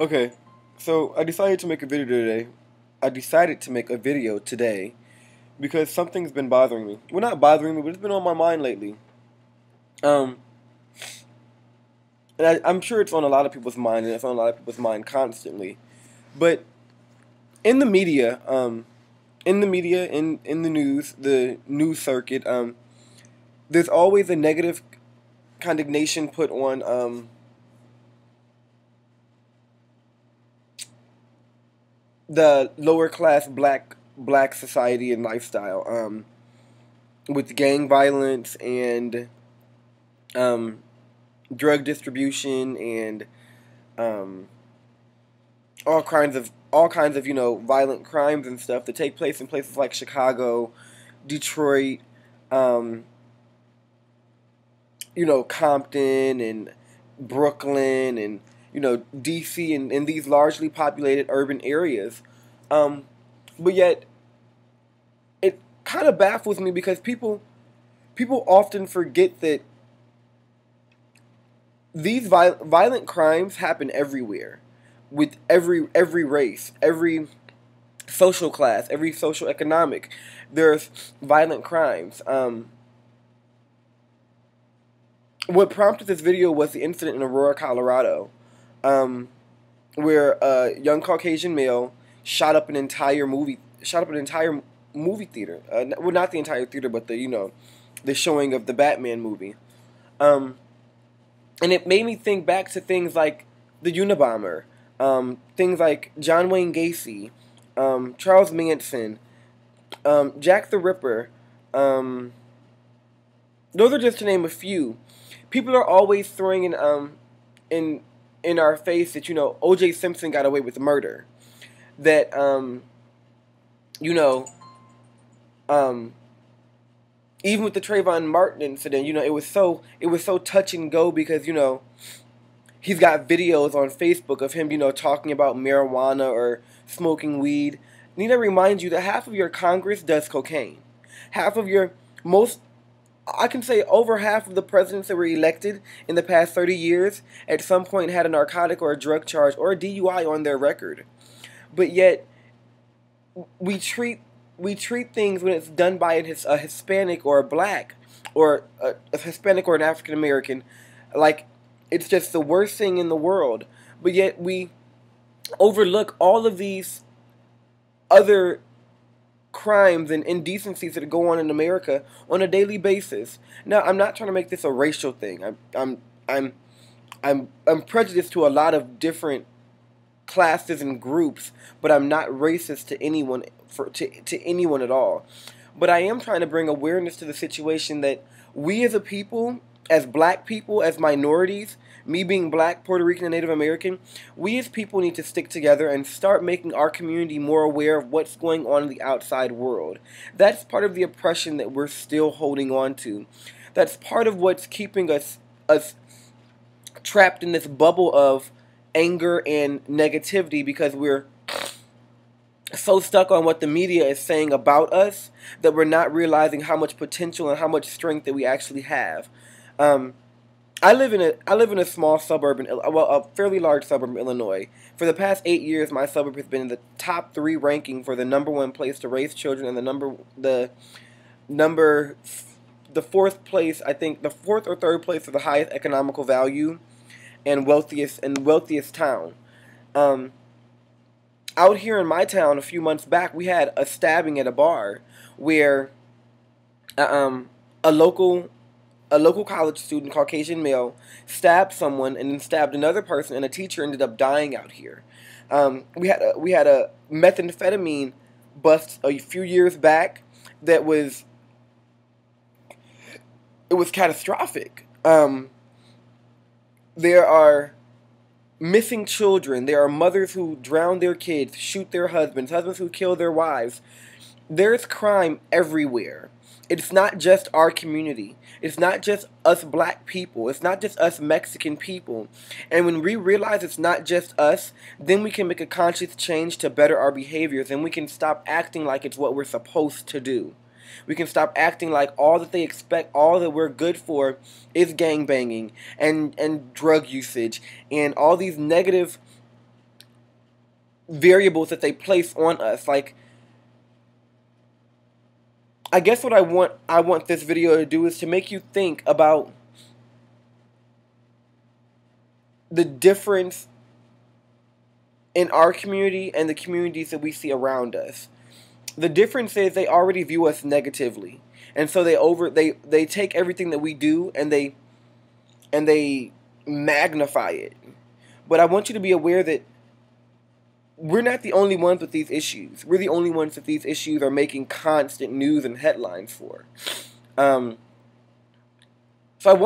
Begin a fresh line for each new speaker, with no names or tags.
Okay, so I decided to make a video today. Because something's been bothering me. Well, not bothering me, but it's been on my mind lately. Um, and I'm sure it's on a lot of people's mind, and it's on a lot of people's mind constantly. But in the media, in the news circuit, there's always a negative condemnation put on the lower class black society and lifestyle, with gang violence and um, drug distribution and um, all kinds of violent crimes and stuff that take place in places like Chicago, Detroit, um, Compton and Brooklyn and DC and these largely populated urban areas. Um, but yet it kind of baffles me because people often forget that these violent crimes happen everywhere, with every race, every social class, every social economic. There's violent crimes. What prompted this video was the incident in Aurora, Colorado, um, where a young Caucasian male shot up an entire movie theater. Well, not the entire theater, but the showing of the Batman movie. Um, and it made me think back to things like the Unabomber, things like John Wayne Gacy, Charles Manson, Jack the Ripper. Those are just to name a few. People are always throwing in in our face that O.J. Simpson got away with murder. That you know um, even with the Trayvon Martin incident, it was so touch and go because he's got videos on Facebook of him talking about marijuana or smoking weed. Need to remind you that half of your Congress does cocaine. Half of your most I can say over half of the presidents that were elected in the past 30 years at some point had a narcotic or a drug charge or a DUI on their record. But yet we treat things when it's done by a Hispanic or a black or a Hispanic or an African American like it's just the worst thing in the world. But yet we overlook all of these other crimes and indecencies that go on in America on a daily basis. Now, I'm not trying to make this a racial thing. I'm prejudiced to a lot of different classes and groups, but I'm not racist to anyone to anyone at all. But I am trying to bring awareness to the situation that we as a people, as black people, as minorities, me being black, Puerto Rican, and Native American, we as people need to stick together and start making our community more aware of what's going on in the outside world. That's part of the oppression that we're still holding on to. That's part of what's keeping us trapped in this bubble of anger and negativity because we're so stuck on what the media is saying about us that we're not realizing how much potential and how much strength that we actually have. I live in a small suburb a fairly large suburb in Illinois. For the past 8 years, my suburb has been in the top 3 ranking for the #1 place to raise children and the fourth place, I think the fourth or third place for the highest economical value and wealthiest town. Um, Out here in my town, a few months back, we had a stabbing at a bar where a local college student, Caucasian male, stabbed someone and then stabbed another person, and a teacher ended up dying out here. We had a methamphetamine bust a few years back that was catastrophic. There are missing children. There are mothers who drown their kids, shoot their husbands who kill their wives. There's crime everywhere. It's not just our community. It's not just us black people. It's not just us Mexican people. And when we realize it's not just us, then we can make a conscious change to better our behaviors, and we can stop acting like it's what we're supposed to do. We can stop acting like all that they expect, all that we're good for, is gangbanging and drug usage and all these negative variables that they place on us. Like, I guess what I want this video to do is to make you think about the difference in our community and the communities that we see around us. The difference is they already view us negatively, and so they take everything that we do and they magnify it. But I want you to be aware that we're not the only ones with these issues. We're the only ones that these issues are making constant news and headlines for. So I want